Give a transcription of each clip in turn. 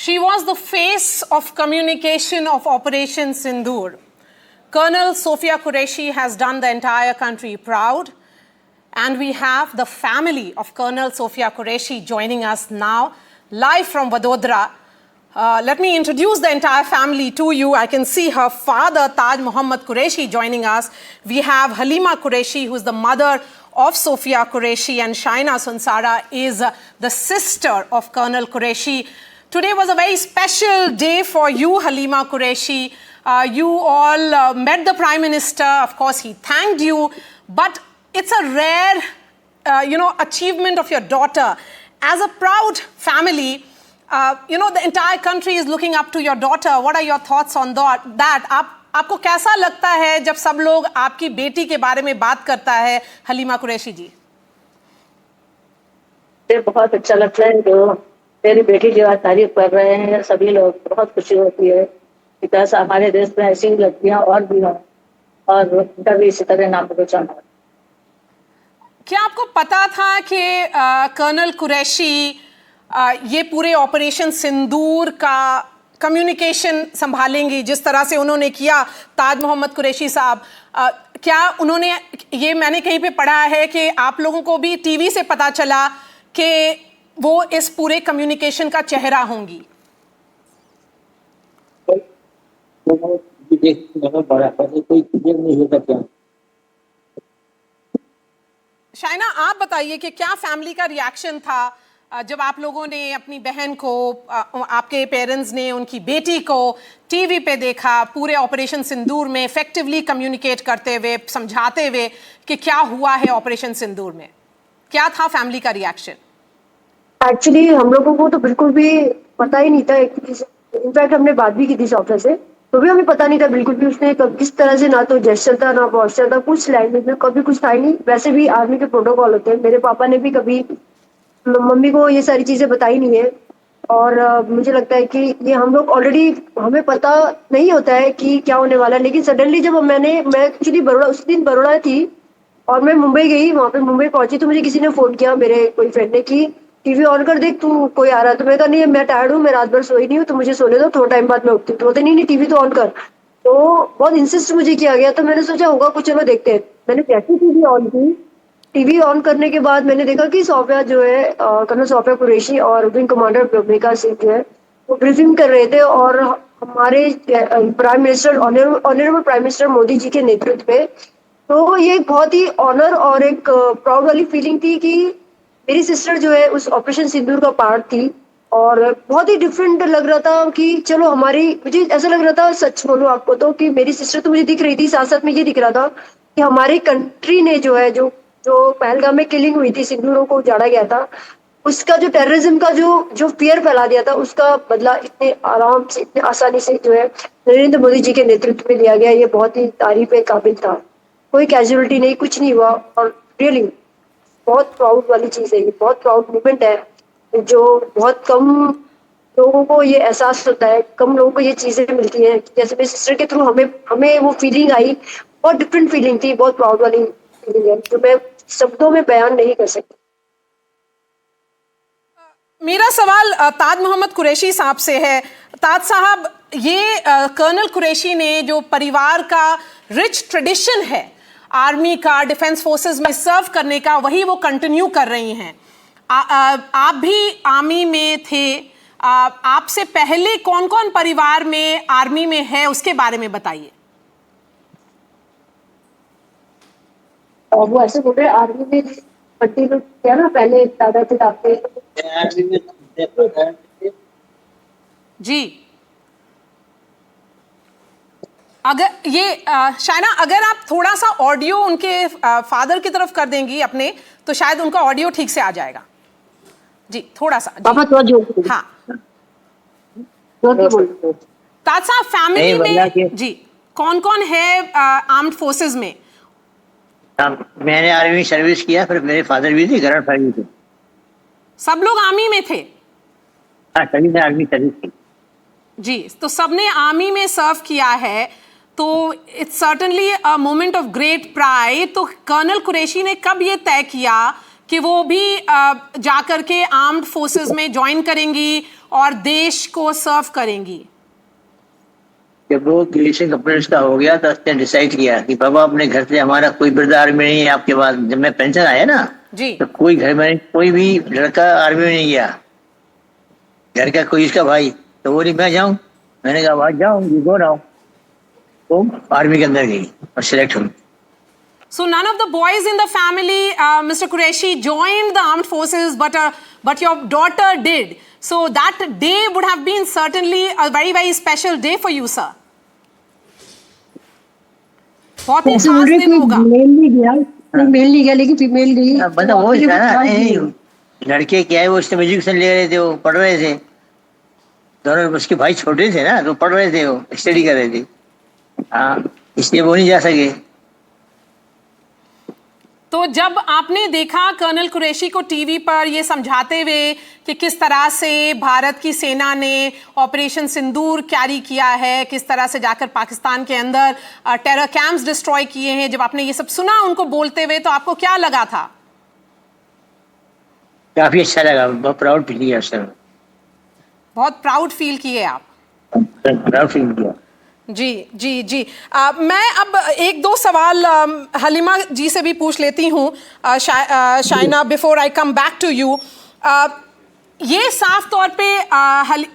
She was the face of communication of Operation Sindoor. Colonel Sofia Qureshi has done the entire country proud. And we have the family of Colonel Sofia Qureshi joining us now, live from Vadodara. Let me introduce the entire family to you. I can see her father, Taj Muhammad Qureshi, joining us. We have Halima Qureshi, who is the mother of Sofia Qureshi, and Shaina Sunsara is the sister of Colonel Qureshi. Today was a very special day for you, Halima Qureshi. You all met the Prime Minister. Of course, he thanked you. But it's a rare, achievement of your daughter. As a proud family, the entire country is looking up to your daughter. What are your thoughts on that? आपको कैसा लगता है जब सब लोग आपकी बेटी के बारे में बात करता है, हलीमा कुरैशी जी? मुझे बहुत अच्छा लगता है जो मेरी बेटी की तारीफ कर रहे हैं सभी लोग, बहुत खुशी होती है। बिकॉज हमारे देश में ऐसी लड़कियां और भी हों और उनका भी इसी तरह नाम पहचान हो। क्या आपको पता था कि कर्नल कुरैशी ये पूरे ऑपरेशन सिंदूर का कम्युनिकेशन संभालेंगी, जिस तरह से उन्होंने किया ताज मोहम्मद कुरैशी साहब? क्या उन्होंने, ये मैंने कहीं पे पढ़ा है कि आप लोगों को भी टीवी से पता चला कि वो इस पूरे कम्युनिकेशन का चेहरा होंगी? शाइना, आप बताइए कि क्या फैमिली का रिएक्शन था जब आप लोगों ने अपनी बहन को, आपके पेरेंट्स ने उनकी बेटी को टीवी पे देखा, पूरे ऑपरेशन सिंदूर में इफेक्टिवली कम्युनिकेट करते हुए, समझाते हुए कि क्या हुआ है ऑपरेशन सिंदूर में? क्या था फैमिली का रिएक्शन? एक्चुअली हम लोगों को तो बिल्कुल भी पता ही नहीं था। इनफैक्ट हमने बात भी की थी सॉफ्टवेयर से, तो भी हमें पता नहीं था बिल्कुल भी उसने किस तरह से, ना तो जेस्चर था ना पॉस्चर था, कुछ लैंग्वेज में कभी कुछ था ही नहीं। वैसे भी आर्मी के प्रोटोकॉल होते हैं, मेरे पापा ने भी कभी मम्मी को ये सारी चीजें बताई नहीं है। और मुझे लगता है कि ये हम लोग ऑलरेडी, हमें पता नहीं होता है कि क्या होने वाला है। लेकिन सडनली जब मैं एक्चुअली बड़ोड़ा, उस दिन बड़ोड़ा थी और मैं मुंबई गई, वहां पे मुंबई पहुंची तो मुझे किसी ने फोन किया, मेरे कोई फ्रेंड ने, कि टीवी ऑन कर देख, तू कोई आ रहा है। तो मैं कहा नहीं, मैं टायर्ड हूँ, मैं रात भर सोई नहीं हूँ, तो मुझे सोने दो, थोड़ा टाइम बाद मैं उठती हूँ। तो बोलते नहीं टीवी तो ऑन कर। तो बहुत इंसिस्ट मुझे किया गया, तो मैंने सोचा होगा कुछ, चलो देखते हैं। मैंने जैसे टीवी ऑन की, टीवी ऑन करने के बाद मैंने देखा कि सोफिया जो है, कर्नल सोफिया कुरैशी और विंग कमांडर मेघा सिंह जो है, वो ब्रीफिंग कर रहे थे। और हमारे prime minister, honourable prime minister Modi ji के नेतृत्व में, तो ये एक बहुत ही ऑनर और एक प्राउड वाली फीलिंग थी कि मेरी सिस्टर जो है उस ऑपरेशन सिंदूर का पार्ट थी। और बहुत ही डिफरेंट लग रहा था कि चलो हमारी, मुझे ऐसा लग रहा था, सच बोलूं आपको तो, कि मेरी सिस्टर तो मुझे दिख रही थी, साथ साथ में ये दिख रहा था कि हमारी कंट्री ने जो है, जो पहलगाम में किलिंग हुई थी, सिंदूरों को उजाड़ा गया था, उसका जो टेररिज्म का जो फियर फैला दिया था, उसका बदला इतने आराम से, इतने आसानी से जो है नरेंद्र मोदी जी के नेतृत्व में लिया गया। ये बहुत ही तारीफ काबिल था। कोई कैजुअलिटी नहीं, कुछ नहीं हुआ। और रियली बहुत प्राउड वाली चीज है, ये बहुत प्राउड मूवमेंट है, जो बहुत कम लोगों को ये एहसास होता है, कम लोगों को ये चीजें मिलती हैं। जैसे मेरी सिस्टर के थ्रू हमें वो फीलिंग आई, बहुत डिफरेंट फीलिंग थी, बहुत प्राउड वाली फीलिंग है, जो मैं शब्दों में बयान नहीं कर सकती। मेरा सवाल ताज मोहम्मद कुरैशी साहब से है। ताज साहब, ये कर्नल कुरैशी ने जो परिवार का रिच ट्रेडिशन है आर्मी का, डिफेंस फोर्सेस में सर्व करने का, वही वो कंटिन्यू कर रही हैं। आप भी आर्मी में थे। आपसे पहले कौन कौन परिवार में आर्मी में है, उसके बारे में बताइए। वो ऐसे बोल रहे आर्मी में कंटिन्यू किया ना, पहले दादा थे आपके जी। अगर ये शायना, अगर आप थोड़ा सा ऑडियो उनके फादर की तरफ कर देंगी अपने, तो शायद उनका ऑडियो ठीक से आ जाएगा। जी, थोड़ा सा। पापा तो जो, हाँ, ताज साहब, फैमिली में जी कौन कौन है आर्म्ड फोर्सेस में? मैंने आर्मी में सर्विस किया, फिर मेरे फादर भी थे, ग्रैंड फादर भी थे। सब लोग आर्मी में थे? हाँ, सभी ने आर्मी सर्विस की जी। तो सबने आर्मी में सर्व किया है, तो it's certainly a moment of great pride. तो कर्नल कुरैशी ने कब ये तय किया कि वो भी जाकर के आर्म्ड फोर्सेस में ज्वाइन करेंगी और देश को सर्व करेंगी? जब वो ग्रेजुएशन कंप्लीट का हो गया तो उसने डिसाइड किया कि बाबा अपने घर से हमारा कोई वृद्ध आर्मी नहीं है आपके पास। जब मैं पेंशन आया ना जी। तो कोई घर में कोई भी लड़का आर्मी में नहीं गया, घर का कोई इसका भाई। तो बोली मैं जाऊं, मैंने कहा बात जाओ, गो नाउ। वो आर्मी के अंदर गई और सिलेक्ट हुई। So none of the boys in the family, Mr. Qureshi, joined the armed forces, but your daughter did. So that day would have been certainly a very, very special day for you, sir. बहुत ही ऐसे खास बोल रहे दिन होगा। Mail नहीं गया, mail नहीं गया लेकिन फीमेल गई। मतलब वो था ना, लड़के क्या है वो उससे एजुकेशन ले रहे थे, वो पढ़ रहे थे दोनों। उसके भाई छोटे थे ना तो पढ़ रहे थे, वो स्टडी कर रहे थे। हाँ, इसलिए वो नहीं जा सके। तो जब आपने देखा कर्नल कुरैशी को टीवी पर ये समझाते हुए कि किस तरह से भारत की सेना ने ऑपरेशन सिंदूर कैरी किया है, किस तरह से जाकर पाकिस्तान के अंदर टेरर कैंप्स डिस्ट्रॉय किए हैं, जब आपने ये सब सुना उनको बोलते हुए तो आपको क्या लगा था? काफी अच्छा लगा, बहुत प्राउड फील किया सर। बहुत प्राउड फील किए आप? प्राउड फील किया। जी जी जी। मैं अब एक दो सवाल हलीमा जी से भी पूछ लेती हूँ, Shaina, before I come back to you. ये साफ तौर पे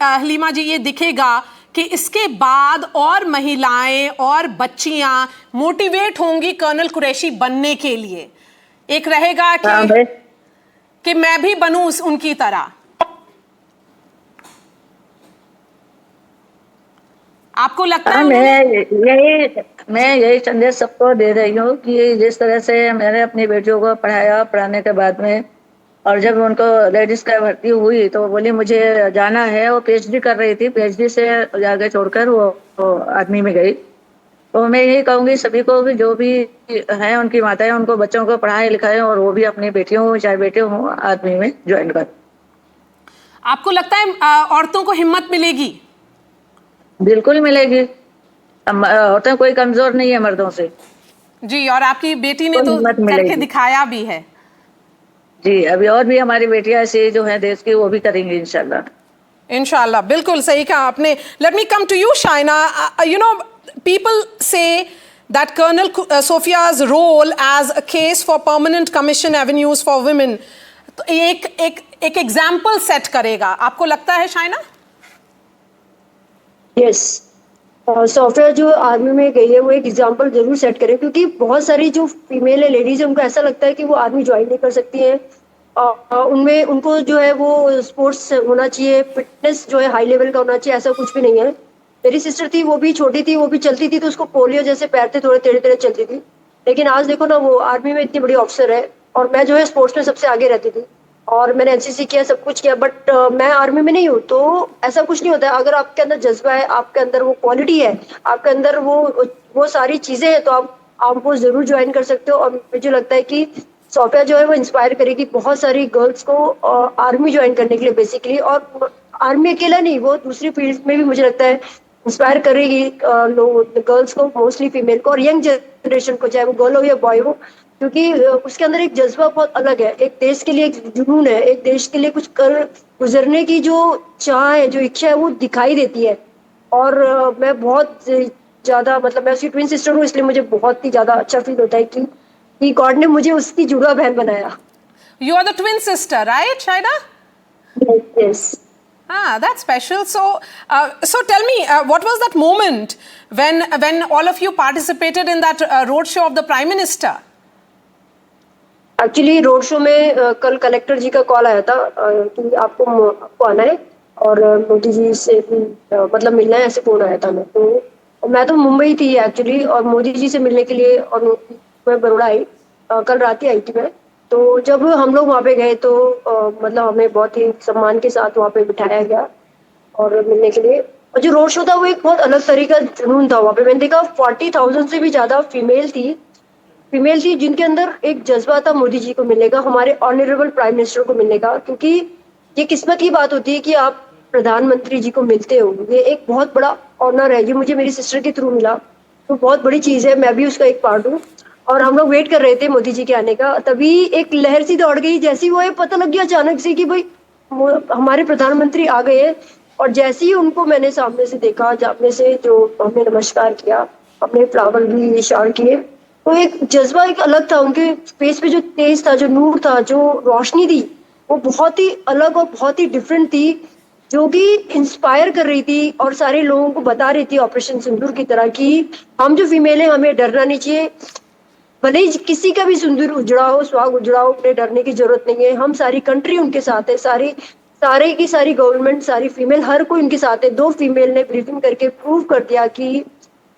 हलीमा जी ये दिखेगा कि इसके बाद और महिलाएं और बच्चियां मोटिवेट होंगी कर्नल कुरैशी बनने के लिए। एक रहेगा कि मैं भी बनूं उनकी तरह। आपको लगता है? मैं यही संदेश सबको दे रही हूँ कि जिस तरह से मैंने अपनी बेटियों को पढ़ाया, पढ़ाने के बाद में और जब उनको लेडीज का भर्ती हुई तो वो बोली मुझे जाना है। वो पीएचडी कर रही थी, पीएचडी से आगे छोड़कर वो आर्मी में गई। तो मैं यही कहूँगी सभी को कि जो भी हैं उनकी माताएं उनको बच्चों को पढ़ाएं लिखाएं और वो भी अपनी बेटियों चाहे बेटे हों आर्मी में ज्वाइन कर। आपको लगता है औरतों को हिम्मत मिलेगी? बिल्कुल मिलेगी। औरतें कोई कमजोर नहीं है मर्दों से। जी, और आपकी बेटी ने तो करके दिखाया भी है। जी, अभी और भी हमारी बेटियां ऐसी जो हैं देश की वो भी करेंगी इंशाल्लाह। इंशाल्लाह, बिल्कुल सही कहा आपने। Let me come to you Shaina. You know, people से that Colonel Sophia's role as a case for permanent commission avenues for women तो एक एग्जाम्पल सेट करेगा, आपको लगता है शाइना? यस, सोफिया जो आर्मी में गई है वो एक एग्जांपल जरूर सेट करे, क्योंकि बहुत सारी जो फीमेल है, लेडीज है, उनको ऐसा लगता है कि वो आर्मी ज्वाइन नहीं कर सकती है। उनमें उनको जो है वो स्पोर्ट्स होना चाहिए, फिटनेस जो है हाई लेवल का होना चाहिए, ऐसा कुछ भी नहीं है। मेरी सिस्टर थी, वो भी छोटी थी, वो भी चलती थी तो उसको पोलियो जैसे पैर थे, थोड़े टेढ़े टेढ़े चलती थी, लेकिन आज देखो ना वो आर्मी में इतनी बड़ी ऑफिसर है। और मैं जो है स्पोर्ट्स में सबसे आगे रहती थी और मैंने एनसीसी किया, सब कुछ किया, बट मैं आर्मी में नहीं हूँ। तो ऐसा कुछ नहीं होता है, अगर आपके अंदर जज्बा है, आपके अंदर वो क्वालिटी है, आपके अंदर वो सारी चीजें हैं, तो आप वो जरूर ज्वाइन कर सकते हो। और मुझे लगता है कि सोफिया जो है वो इंस्पायर करेगी बहुत सारी गर्ल्स को आर्मी ज्वाइन करने के लिए बेसिकली। और आर्मी अकेला नहीं, वो दूसरी फील्ड में भी मुझे लगता है इंस्पायर करेगी गर्ल्स को, मोस्टली फीमेल को और यंग जनरेशन को, चाहे वो गर्ल हो या बॉय हो, क्योंकि उसके अंदर एक जज्बा बहुत अलग है, एक देश के लिए एक जुनून है, एक देश के लिए कुछ कर गुजरने की जो चाह है, जो इच्छा है, वो दिखाई देती है। और मैं बहुत ज्यादा, मतलब मैं उसकी ट्विन सिस्टर हूँ, इसलिए मुझे बहुत ही ज्यादा अच्छा फील होता है कि गॉड ने मुझे उसकी जुड़वा बहन बनाया। You are the twin sister, right, Shaina? Yes. Ah, that's special. So tell me, what was that moment when all of you participated in that road show of the Prime Minister? Actually road show में कल collector जी का call आया था कि आपको आना है और मोदी जी से मतलब मिलना है, ऐसे फोन आया था। मैं तो मुंबई थी एक्चुअली, और मोदी जी से मिलने के लिए, और मैं बड़ौदा आई, कल रात ही आई थी मैं। तो जब हम लोग वहाँ पे गए तो मतलब हमें बहुत ही सम्मान के साथ वहाँ पे बिठाया गया और मिलने के लिए। और जो रोड शो था वो एक बहुत अलग तरीका जुनून था। वहाँ पे मैंने देखा 40,000 से भी ज्यादा फीमेल थी जिनके अंदर एक जज्बा था मोदी जी को मिलने का, हमारे ऑनरेबल प्राइम मिनिस्टर को मिलने का। क्योंकि ये किस्मत की बात होती है कि आप प्रधानमंत्री जी को मिलते हो, ये एक बहुत बड़ा ऑनर है। ये मुझे मेरी सिस्टर के थ्रू मिला, तो बहुत बड़ी चीज है, मैं भी उसका एक पार्ट हूँ। और हम लोग वेट कर रहे थे मोदी जी के आने का, तभी एक लहर सी दौड़ गई, जैसी वो ये पता लग गया अचानक से कि भाई हमारे प्रधानमंत्री आ गए हैं। और जैसे ही उनको मैंने सामने से देखा, सामने से जो हमने नमस्कार किया, हमने फ्लावर भी इशार किए, तो एक जज्बा एक अलग था उनके फेस पे, जो तेज था, जो नूर था, जो रोशनी थी, वो बहुत ही अलग और बहुत ही डिफरेंट थी, जो कि इंस्पायर कर रही थी और सारे लोगों को बता रही थी ऑपरेशन सिंदूर की तरह कि हम जो फीमेल हैं हमें डरना नहीं चाहिए। भले ही किसी का भी सिंदूर उजड़ा हो, सुहाग उजड़ा हो, उन्हें डरने की जरूरत नहीं है। हम सारी कंट्री उनके साथ है, सारे की सारी गवर्नमेंट, सारी फीमेल, हर कोई उनके साथ है। 2 फीमेल ने ब्रीफिंग करके प्रूव कर दिया कि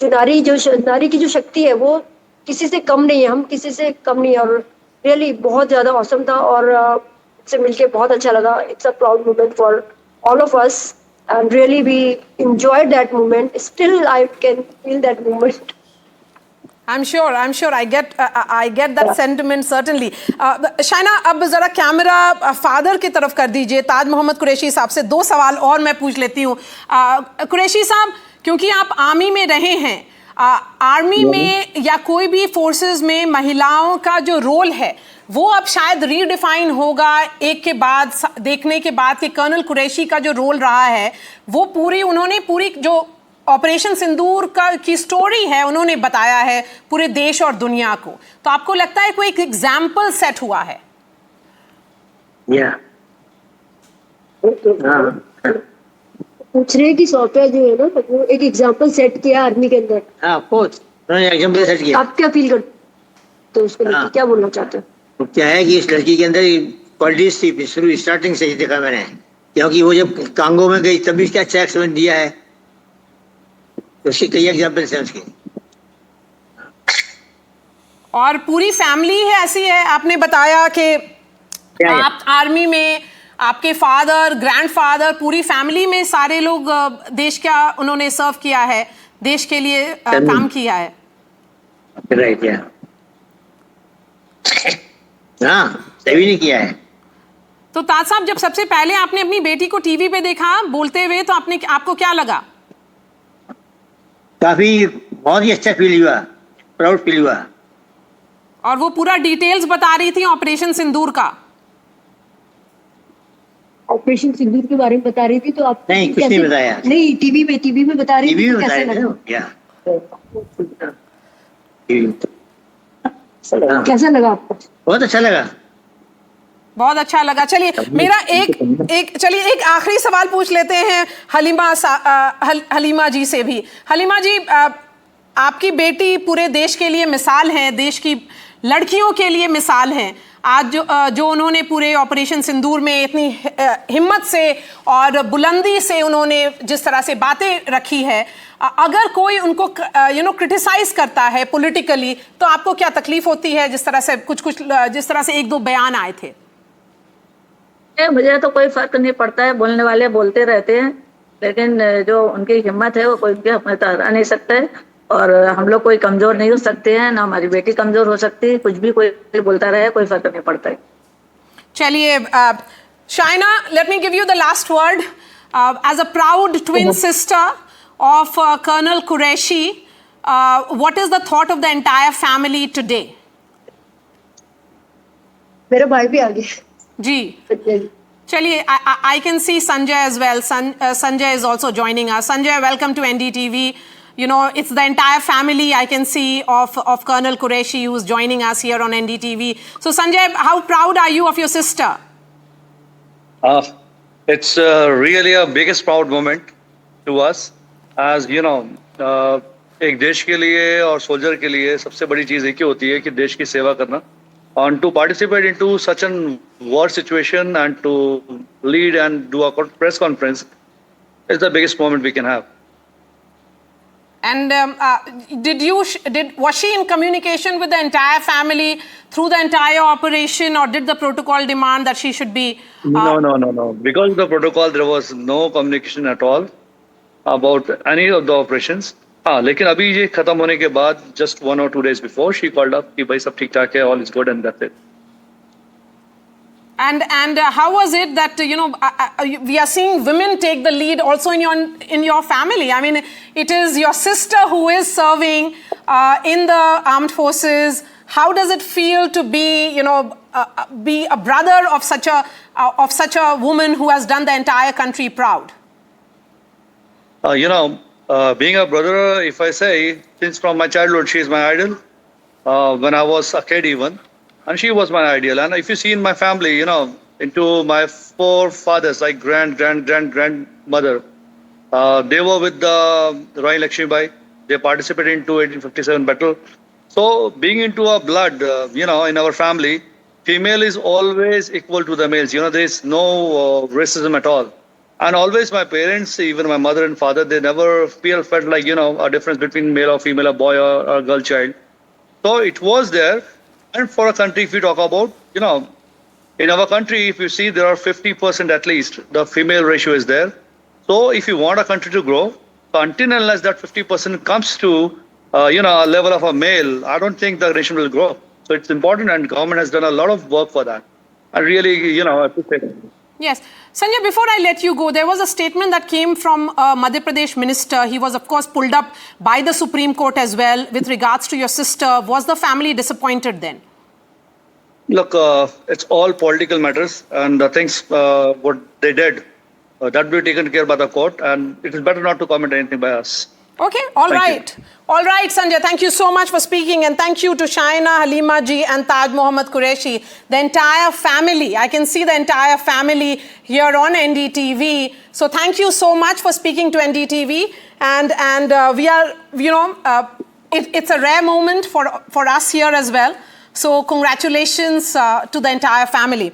नारी की जो शक्ति है वो किसी से कम नहीं है, हम किसी से कम नहीं है। और रियली बहुत ज्यादा औसम था और से मिलके बहुत अच्छा लगा। It's a proud moment for all of us, and really we enjoyed that moment. Still I can feel that moment. I'm sure I get that sentiment certainly. Shaina, अब जरा कैमरा फादर की तरफ कर दीजिए, ताज मोहम्मद कुरैशी साहब से 2 सवाल और मैं पूछ लेती हूँ। कुरैशी साहब, क्योंकि आप आर्मी में रहे हैं, आर्मी में या कोई भी फोर्सेस में महिलाओं का जो रोल है वो अब शायद रीडिफाइन होगा एक के बाद, देखने के बाद कि कर्नल कुरैशी का जो रोल रहा है वो उन्होंने पूरी जो ऑपरेशन सिंदूर की स्टोरी है उन्होंने बताया है पूरे देश और दुनिया को। तो आपको लगता है कोई एक एग्जाम्पल सेट हुआ है? पूछ रहे हैं कि सॉफ्टवेयर जो है ना वो एक एग्जांपल सेट किया आर्मी के अंदर। एग्जाम्पल सेट किया। आप क्या फील करते हो उसको लेकर, क्या बोलना चाहते हो? तो क्या है कि इस लड़की के अंदर क्वालिटीज थी शुरू स्टार्टिंग से ही देखा मैंने, क्योंकि वो जब कांगो में गई तभी क्या चेक समझ दिया है, तो उसके कई एग्जाम्पल है उसके। और पूरी फैमिली है ऐसी है, आपने बताया कि आप आर्मी में, आपके फादर, ग्रैंडफादर, पूरी फैमिली में सारे लोग देश का उन्होंने सर्व किया है, देश के लिए काम किया है। राइट, या हाँ, सभी ने किया है। तो ताज साहब, जब सबसे पहले आपने अपनी बेटी को टीवी पे देखा बोलते हुए, तो आपको क्या लगा? काफी बहुत ही अच्छा फील हुआ, प्राउड फील हुआ। और वो पूरा डिटेल्स बता रही थी ऑपरेशन सिंदूर का। ऑपरेशन सिंदूर के बारे में बता रही थी, तो आप नहीं, कुछ नहीं बताया। नहीं, टीवी में बता रही थी, कैसे लगा? कैसा लगा आपको? बहुत अच्छा लगा, बहुत अच्छा लगा। चलिए, मेरा एक आखिरी सवाल पूछ लेते हैं हलीमा जी से भी। हलीमा जी, आपकी बेटी पूरे देश के लिए मिसाल है, देश की लड़कियों के लिए मिसाल है। आज जो उन्होंने पूरे ऑपरेशन सिंदूर में इतनी हिम्मत से और बुलंदी से उन्होंने जिस तरह से बातें रखी है, अगर कोई उनको क्रिटिसाइज करता है पॉलिटिकली, तो आपको क्या तकलीफ होती है? जिस तरह से जिस तरह से 1-2 बयान आए थे। मुझे तो कोई फर्क नहीं पड़ता है, बोलने वाले बोलते रहते हैं, लेकिन जो उनकी हिम्मत है वो कोई भी हमें तो हरा नहीं सकता है। और हम लोग कोई कमजोर नहीं हो सकते हैं, ना हमारी बेटी कमजोर हो सकती है। कुछ भी कोई बोलता रहे, कोई फर्क नहीं पड़ता है। चलिए, Shaina, let me give you the last word as a proud twin sister of Colonel Qureshi, what is the thought of the entire family today? मेरा भाई भी आ गया जी। चलिए, I can see Sanjay as well. Sanjay is also joining us. Sanjay, welcome to NDTV. You know, it's the entire family I can see of Colonel Qureshi who is joining us here on NDTV. So Sanjay, how proud are you of your sister? It's really a biggest proud moment to us. As you know, एक देश के लिए और soldier के लिए सबसे बड़ी चीज एक ही होती है कि देश की सेवा करना, and to participate into such an war situation and to lead and do a press conference is the biggest moment we can have. And was she in communication with the entire family through the entire operation, or did the protocol demand that she should be? No. Because of the protocol, there was no communication at all about any of the operations. हाँ, लेकिन अभी ये खत्म होने के बाद just 1 or 2 days before she called up कि भाई सब ठीक ठाक है, all is good, and that's it. And how was it that we are seeing women take the lead also in your family? I mean, it is your sister who is serving in the armed forces. how does it feel to be, be a brother of such a woman who has done the entire country proud? Being a brother, if I say, since from my childhood, she is my idol. When I was a kid even, and she was my ideal. And if you see in my family, into my forefathers, like grandmother, they were with the Rani Lakshmibai. They participated into 1857 battle. So being into our blood, in our family, female is always equal to the males. There is no racism at all. And always my parents, even my mother and father, they never felt like, a difference between male or female, a boy or a girl child. So it was there. And for a country, if you talk about, in our country, if you see, there are 50% at least, the female ratio is there. So if you want a country to grow, until and unless that 50% comes to, a level of a male, I don't think the nation will grow. So it's important, and government has done a lot of work for that. I really, appreciate it. Yes. Sanjay, before I let you go, there was a statement that came from a Madhya Pradesh minister. He was, of course, pulled up by the Supreme Court as well with regards to your sister. Was the family disappointed then? Look, it's all political matters, and the things what they did, that will be taken care by the court, and it is better not to comment anything by us. Okay, all Thank right. you. All right, Sanjay, thank you so much for speaking, and thank you to Shaina, Halima ji and Taj Mohammad Qureshi, the entire family. I can see the entire family here on NDTV. So thank you so much for speaking to NDTV, and we are, it's a rare moment for us here as well. So congratulations to the entire family.